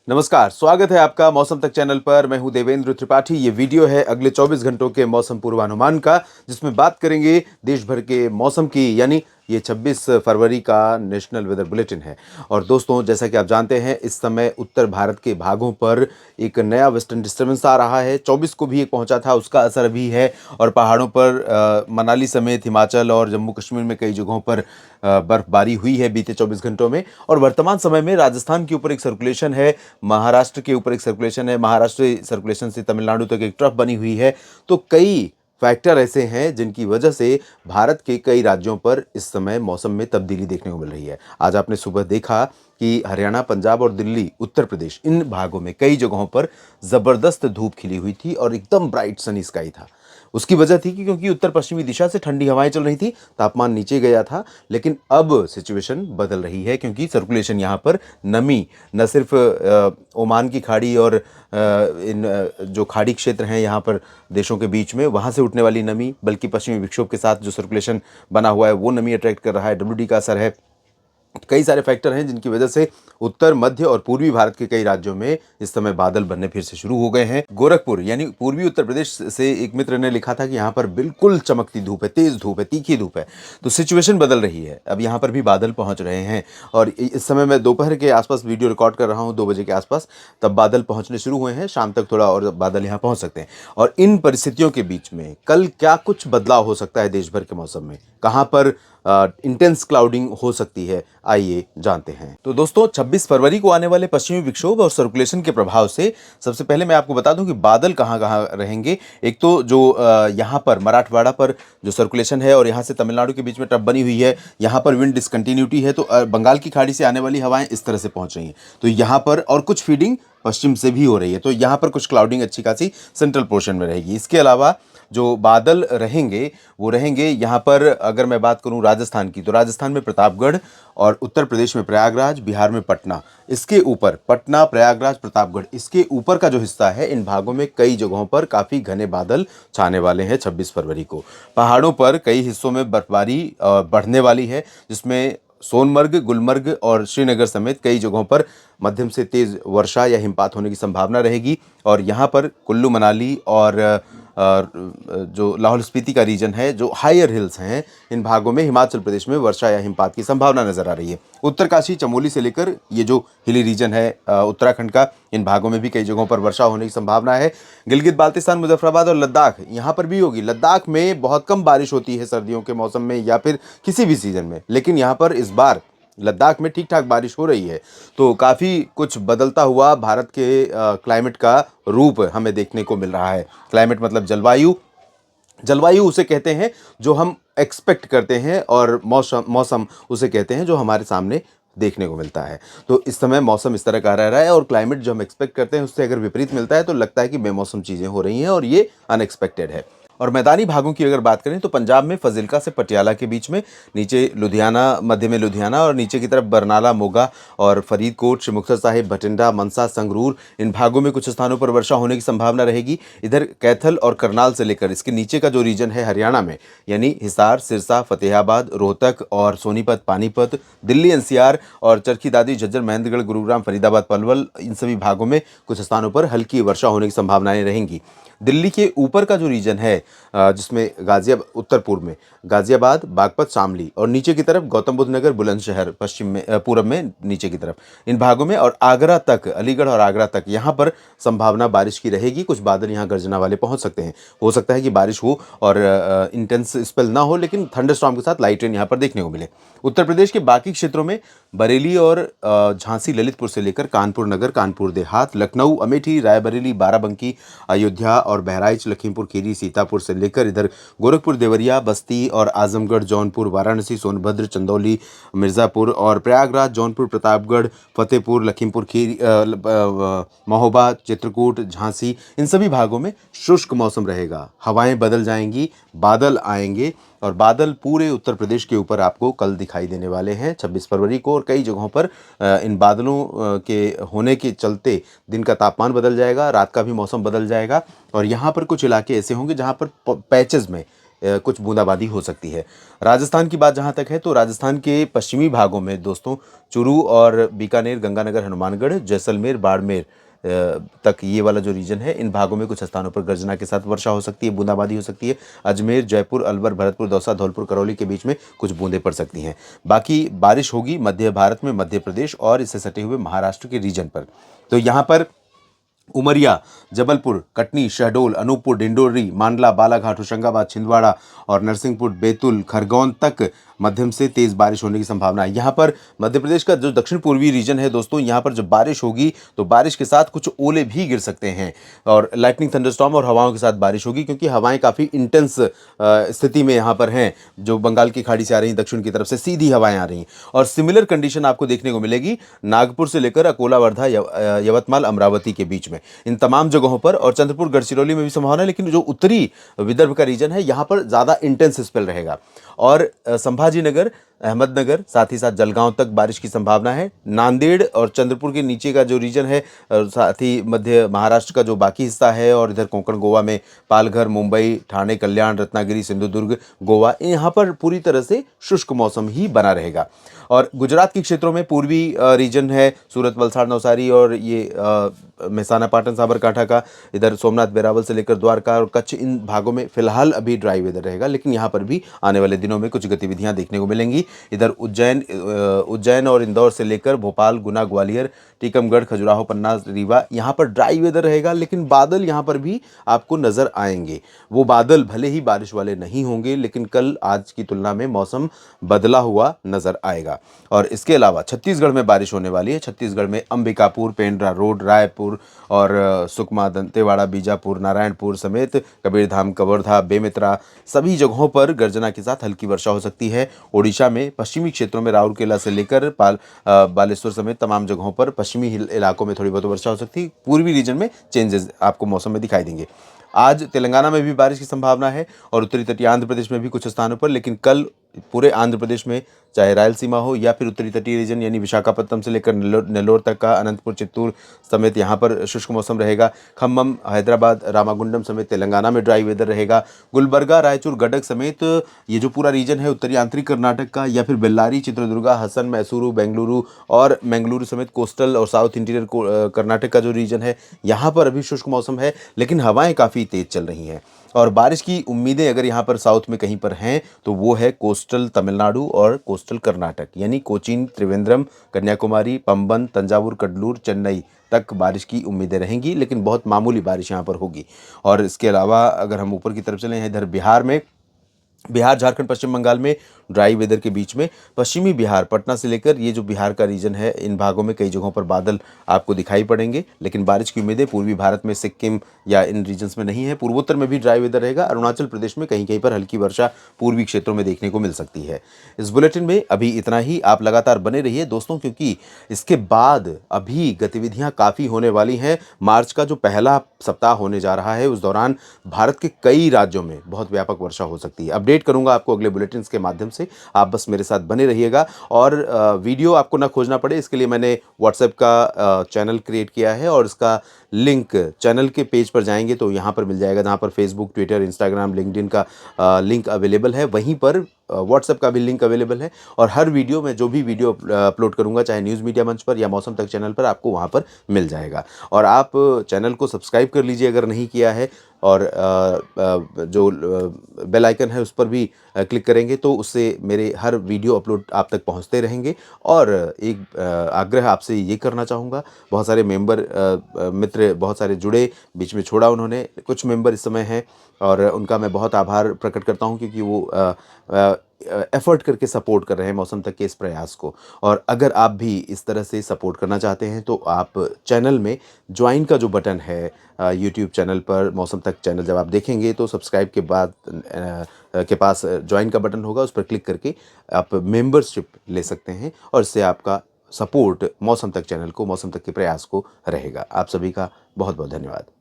नमस्कार, स्वागत है आपका मौसम तक चैनल पर। मैं हूं देवेंद्र त्रिपाठी। ये वीडियो है अगले 24 घंटों के मौसम पूर्वानुमान का, जिसमें बात करेंगे देश भर के मौसम की। यानी ये 26 फरवरी का नेशनल वेदर बुलेटिन है। और दोस्तों, जैसा कि आप जानते हैं, इस समय उत्तर भारत के भागों पर एक नया वेस्टर्न डिस्टर्बेंस आ रहा है। 24 को भी एक पहुंचा था, उसका असर अभी है। और पहाड़ों पर मनाली समेत हिमाचल और जम्मू कश्मीर में कई जगहों पर बर्फबारी हुई है बीते 24 घंटों में। और वर्तमान समय में राजस्थान के ऊपर एक सर्कुलेशन है, महाराष्ट्र के ऊपर एक सर्कुलेशन है, महाराष्ट्र सर्कुलेशन से तमिलनाडु तक एक ट्रफ बनी हुई है। तो कई फैक्टर ऐसे हैं जिनकी वजह से भारत के कई राज्यों पर इस समय मौसम में तब्दीली देखने को मिल रही है। आज आपने सुबह देखा कि हरियाणा, पंजाब और दिल्ली, उत्तर प्रदेश, इन भागों में कई जगहों पर जबरदस्त धूप खिली हुई थी और एकदम ब्राइट सनी स्काई था। उसकी वजह थी कि क्योंकि उत्तर पश्चिमी दिशा से ठंडी हवाएं चल रही थी, तापमान नीचे गया था। लेकिन अब सिचुएशन बदल रही है, क्योंकि सर्कुलेशन यहाँ पर नमी न सिर्फ ओमान की खाड़ी और इन जो खाड़ी क्षेत्र हैं यहाँ पर देशों के बीच में, वहाँ से उठने वाली नमी, बल्कि पश्चिमी विक्षोभ के साथ जो सर्कुलेशन बना हुआ है वो नमी अट्रैक्ट कर रहा है। WD का असर है। कई सारे फैक्टर हैं जिनकी वजह से उत्तर, मध्य और पूर्वी भारत के कई राज्यों में इस समय बादल बनने फिर से शुरू हो गए हैं। गोरखपुर यानी पूर्वी उत्तर प्रदेश से एक मित्र ने लिखा था कि यहाँ पर बिल्कुल चमकती धूप है, तेज धूप है, तीखी धूप है। तो सिचुएशन बदल रही है, अब यहाँ पर भी बादल पहुँच रहे हैं। और इस समय मैं दोपहर के आसपास वीडियो रिकॉर्ड कर रहा हूँ, 2 बजे के आसपास, तब बादल पहुँचने शुरू हुए हैं। शाम तक थोड़ा और बादल यहाँ पहुँच सकते हैं। और इन परिस्थितियों के बीच में कल क्या कुछ बदलाव हो सकता है देश भर के मौसम में, कहाँ पर इंटेंस क्लाउडिंग हो सकती है, आइए जानते हैं। तो दोस्तों, 26 फरवरी को आने वाले पश्चिमी विक्षोभ और सर्कुलेशन के प्रभाव से सबसे पहले मैं आपको बता दूं कि बादल कहां कहां रहेंगे। एक तो जो यहां पर मराठवाड़ा पर जो सर्कुलेशन है और यहां से तमिलनाडु के बीच में ट्रफ बनी हुई है, यहां पर विंड डिसकंटिन्यूटी है। तो बंगाल की खाड़ी से आने वाली हवाएं इस तरह से पहुंच रही हैं। तो यहां पर और कुछ फीडिंग पश्चिम से भी हो रही है, तो यहाँ पर कुछ क्लाउडिंग अच्छी खासी सेंट्रल पोर्शन में रहेगी। इसके अलावा जो बादल रहेंगे वो रहेंगे यहाँ पर, अगर मैं बात करूँ राजस्थान की, तो राजस्थान में प्रतापगढ़ और उत्तर प्रदेश में प्रयागराज, बिहार में पटना, इसके ऊपर पटना, प्रयागराज, प्रतापगढ़, इसके ऊपर का जो हिस्सा है, इन भागों में कई जगहों पर काफ़ी घने बादल छाने वाले हैं 26 फरवरी को। पहाड़ों पर कई हिस्सों में बर्फबारी बढ़ने वाली है, जिसमें सोनमर्ग, गुलमर्ग और श्रीनगर समेत कई जगहों पर मध्यम से तेज वर्षा या हिमपात होने की संभावना रहेगी। और यहाँ पर कुल्लू मनाली और जो लाहौल स्पीति का रीजन है, जो हायर हिल्स हैं, इन भागों में हिमाचल प्रदेश में वर्षा या हिमपात की संभावना नजर आ रही है। उत्तरकाशी, चमोली से लेकर ये जो हिली रीजन है उत्तराखंड का, इन भागों में भी कई जगहों पर वर्षा होने की संभावना है। गिलगित बाल्टिस्तान, मुजफ्फराबाद और लद्दाख, यहाँ पर भी होगी। लद्दाख में बहुत कम बारिश होती है सर्दियों के मौसम में या फिर किसी भी सीजन में, लेकिन यहाँ पर इस बार लद्दाख में ठीक ठाक बारिश हो रही है। तो काफ़ी कुछ बदलता हुआ भारत के क्लाइमेट का रूप हमें देखने को मिल रहा है। क्लाइमेट मतलब जलवायु। जलवायु उसे कहते हैं जो हम एक्सपेक्ट करते हैं, और मौसम मौसम उसे कहते हैं जो हमारे सामने देखने को मिलता है। तो इस समय मौसम इस तरह का रह रहा है, और क्लाइमेट जो हम एक्सपेक्ट करते हैं उससे अगर विपरीत मिलता है तो लगता है कि बेमौसम चीज़ें हो रही हैं, और ये अनएक्सपेक्टेड है। और मैदानी भागों की अगर बात करें तो पंजाब में फजिल्का से पटियाला के बीच में, नीचे लुधियाना, मध्य में लुधियाना और नीचे की तरफ बरनाला, मोगा और फरीदकोट, श्री मुक्तसर साहिब, भटिंडा, मनसा, संगरूर, इन भागों में कुछ स्थानों पर वर्षा होने की संभावना रहेगी। इधर कैथल और करनाल से लेकर इसके नीचे का जो रीजन है हरियाणा में, यानी हिसार, सिरसा, फतेहाबाद, रोहतक और सोनीपत, पानीपत, दिल्ली NCR और चरखी दादरी, झज्जर, महेंद्रगढ़, गुरुग्राम, फरीदाबाद, पलवल, इन सभी भागों में कुछ स्थानों पर हल्की वर्षा होने की संभावनाएं रहेंगी। दिल्ली के ऊपर का जो रीजन है, जिसमें गाजियाबाद, उत्तर पूर्व में गाजियाबाद, बागपत, शामली, और नीचे की तरफ गौतम बुद्ध नगर, बुलंदशहर, पश्चिम में, पूर्व में नीचे की तरफ, इन भागों में, और आगरा तक, अलीगढ़ और आगरा तक, यहाँ पर संभावना बारिश की रहेगी। कुछ बादल यहाँ गर्जना वाले पहुँच सकते हैं। हो सकता है कि बारिश हो और इंटेंस स्पेल ना हो, लेकिन थंडरस्टॉर्म के साथ लाइट रेन यहाँ पर देखने को मिले। उत्तर प्रदेश के बाकी क्षेत्रों में बरेली और झांसी, ललितपुर से लेकर कानपुर नगर, कानपुर देहात, लखनऊ, अमेठी, रायबरेली, बाराबंकी, अयोध्या और बहराइच, लखीमपुर खीरी, सीतापुर से लेकर इधर गोरखपुर, देवरिया, बस्ती और आजमगढ़, जौनपुर, वाराणसी, सोनभद्र, चंदौली, मिर्ज़ापुर और प्रयागराज, जौनपुर, प्रतापगढ़, फतेहपुर, लखीमपुर खीरी, महोबा, चित्रकूट, झांसी, इन सभी भागों में शुष्क मौसम रहेगा। हवाएं बदल जाएंगी, बादल आएंगे, और बादल पूरे उत्तर प्रदेश के ऊपर आपको कल दिखाई देने वाले हैं 26 फरवरी को। और कई जगहों पर इन बादलों के होने के चलते दिन का तापमान बदल जाएगा, रात का भी मौसम बदल जाएगा। और यहाँ पर कुछ इलाके ऐसे होंगे जहाँ पर पैचेस में कुछ बूंदाबांदी हो सकती है। राजस्थान की बात जहाँ तक है तो राजस्थान के पश्चिमी भागों में दोस्तों चूरू और बीकानेर, गंगानगर, हनुमानगढ़, जैसलमेर, बाड़मेर तक ये वाला जो रीजन है, इन भागों में कुछ स्थानों पर गर्जना के साथ वर्षा हो सकती है, बूंदाबांदी हो सकती है। अजमेर, जयपुर, अलवर, भरतपुर, दौसा, धौलपुर, करौली के बीच में कुछ बूंदें पड़ सकती हैं। बाकी बारिश होगी मध्य भारत में, मध्य प्रदेश और इससे सटे हुए महाराष्ट्र के रीजन पर। तो यहाँ पर उमरिया, जबलपुर, कटनी, शहडोल, अनूपपुर, डिंडोरी, मांडला, बालाघाट, होशंगाबाद, छिंदवाड़ा और नरसिंहपुर, बैतूल, खरगोन तक मध्यम से तेज बारिश होने की संभावना है। यहाँ पर मध्य प्रदेश का जो दक्षिण पूर्वी रीजन है दोस्तों, यहाँ पर जब बारिश होगी तो बारिश के साथ कुछ ओले भी गिर सकते हैं और लाइटनिंग, थंडरस्टॉर्म और हवाओं के साथ बारिश होगी, क्योंकि हवाएं काफ़ी इंटेंस स्थिति में यहाँ पर हैं। जो बंगाल की खाड़ी से आ रही हैं, दक्षिण की तरफ से सीधी हवाएं आ रही हैं और सिमिलर कंडीशन आपको देखने को मिलेगी नागपुर से लेकर अकोला, वर्धा, यवतमाल, अमरावती के बीच में। इन तमाम जगहों पर और चंद्रपुर, गढ़चिरौली में भी संभावना है, लेकिन जो उत्तरी विदर्भ का रीजन है यहाँ पर ज़्यादा इंटेंस स्पेल रहेगा। और संभाजीनगर, अहमदनगर, साथ ही साथ जलगांव तक बारिश की संभावना है। नांदेड़ और चंद्रपुर के नीचे का जो रीजन है, साथ ही मध्य महाराष्ट्र का जो बाकी हिस्सा है और इधर कोंकण गोवा में पालघर, मुंबई, ठाणे, कल्याण, रत्नागिरी, सिंधुदुर्ग, गोवा, यहाँ पर पूरी तरह से शुष्क मौसम ही बना रहेगा। और गुजरात के क्षेत्रों में पूर्वी रीजन है, सूरत, वलसाड़, नवसारी और ये मेहसाना, पाटन, साबरकांठा का, इधर सोमनाथ, वेरावल से लेकर द्वारका और कच्छ, इन भागों में फिलहाल अभी ड्राई वेदर रहेगा, लेकिन यहाँ पर भी आने वाले दिनों में कुछ गतिविधियाँ देखने को मिलेंगी। इधर उज्जैन और इंदौर से लेकर भोपाल, गुना, ग्वालियर, टीकमगढ़, खजुराहो, पन्ना, रीवा, यहाँ पर ड्राई वेदर रहेगा, लेकिन बादल यहाँ पर भी आपको नजर आएंगे। वो बादल भले ही बारिश वाले नहीं होंगे, लेकिन कल आज की तुलना में मौसम बदला हुआ नजर आएगा। और इसके अलावा छत्तीसगढ़ में बारिश होने वाली है। छत्तीसगढ़ में अंबिकापुर, पेंड्रा रोड, रायपुर और सुकमा, दंतेवाड़ा, बीजापुर, नारायणपुर समेत कबीरधाम, कवर्धा, बेमेतरा, सभी जगहों पर गर्जना के साथ हल्की वर्षा हो सकती है। ओडिशा में पश्चिमी क्षेत्रों में राउरकेला से लेकर बालेश्वर समेत तमाम जगहों पर पश्चिमी इलाकों में थोड़ी बहुत वर्षा हो सकती है। पूर्वी रीजन में चेंजेस आपको मौसम में दिखाई देंगे। आज तेलंगाना में भी बारिश की संभावना है और उत्तरी तटीय आंध्र प्रदेश में भी कुछ स्थानों पर, लेकिन कल पूरे आंध्र प्रदेश में चाहे रायलसीमा हो या फिर उत्तरी तटीय रीजन यानी विशाखापट्टनम से लेकर नेल्लोर तक का, अनंतपुर, चित्तूर समेत यहाँ पर शुष्क मौसम रहेगा। खम्मम, हैदराबाद, रामागुंडम समेत तेलंगाना में ड्राई वेदर रहेगा। गुलबर्गा, रायचूर, गडक समेत ये जो पूरा रीजन है उत्तरी आंतरिक कर्नाटक का, या फिर बेल्लारी, चित्रदुर्गा, हसन, मैसूरू, बेंगलुरु और मंगलुरु समेत कोस्टल और साउथ इंटीरियर कर्नाटक का जो रीजन है, यहाँ पर अभी शुष्क मौसम है, लेकिन हवाएं काफ़ी तेज चल रही हैं। और बारिश की उम्मीदें अगर यहाँ पर साउथ में कहीं पर हैं तो वो है कोस्टल तमिलनाडु और कोस्टल कर्नाटक, यानी कोचीन, त्रिवेंद्रम, कन्याकुमारी, पंबन, तंजावुर, कडलूर, चेन्नई तक बारिश की उम्मीदें रहेंगी, लेकिन बहुत मामूली बारिश यहाँ पर होगी। और इसके अलावा अगर हम ऊपर की तरफ चलें, इधर बिहार, झारखंड, पश्चिम बंगाल में ड्राई वेदर के बीच में पश्चिमी बिहार, पटना से लेकर ये जो बिहार का रीजन है, इन भागों में कई जगहों पर बादल आपको दिखाई पड़ेंगे, लेकिन बारिश की उम्मीदें पूर्वी भारत में सिक्किम या इन रीजन्स में नहीं है। पूर्वोत्तर में भी ड्राई वेदर रहेगा। अरुणाचल प्रदेश में कहीं कहीं पर हल्की वर्षा पूर्वी क्षेत्रों में देखने को मिल सकती है। इस बुलेटिन में अभी इतना ही। आप लगातार बने रहिए दोस्तों, क्योंकि इसके बाद अभी गतिविधियां काफ़ी होने वाली हैं। मार्च का जो पहला सप्ताह होने जा रहा है, उस दौरान भारत के कई राज्यों में बहुत व्यापक वर्षा हो सकती है। अपडेट करूंगा आपको अगले बुलेटिन के माध्यम से। आप बस मेरे साथ बने रहिएगा और वीडियो आपको ना खोजना पड़े, इसके लिए मैंने व्हाट्सएप का चैनल क्रिएट किया है और इसका लिंक चैनल के पेज पर जाएंगे तो यहाँ पर मिल जाएगा, जहाँ पर फेसबुक, ट्विटर, इंस्टाग्राम, लिंक्डइन का लिंक अवेलेबल है, वहीं पर व्हाट्सएप का भी लिंक अवेलेबल है। और हर वीडियो में जो भी वीडियो अपलोड करूंगा, चाहे न्यूज़ मीडिया मंच पर या मौसम तक चैनल पर, आपको वहाँ पर मिल जाएगा। और आप चैनल को सब्सक्राइब कर लीजिए अगर नहीं किया है, और जो बेल आइकन है उस पर भी क्लिक करेंगे तो उससे मेरे हर वीडियो अपलोड आप तक पहुंचते रहेंगे। और एक आग्रह आपसे ये करना चाहूँगा, बहुत सारे मित्र बहुत सारे जुड़े, बीच में छोड़ा उन्होंने, कुछ मेंबर इस समय हैं और उनका मैं बहुत आभार प्रकट करता हूं, क्योंकि वो एफर्ट करके सपोर्ट कर रहे हैं मौसम तक के इस प्रयास को। और अगर आप भी इस तरह से सपोर्ट करना चाहते हैं तो आप चैनल में ज्वाइन का जो बटन है यूट्यूब चैनल पर, मौसम तक चैनल जब आप देखेंगे तो सब्सक्राइब के बाद के पास ज्वाइन का बटन होगा, उस पर क्लिक करके आप मेंबरशिप ले सकते हैं और इससे आपका सपोर्ट मौसम तक चैनल को, मौसम तक के प्रयास को रहेगा। आप सभी का बहुत बहुत धन्यवाद।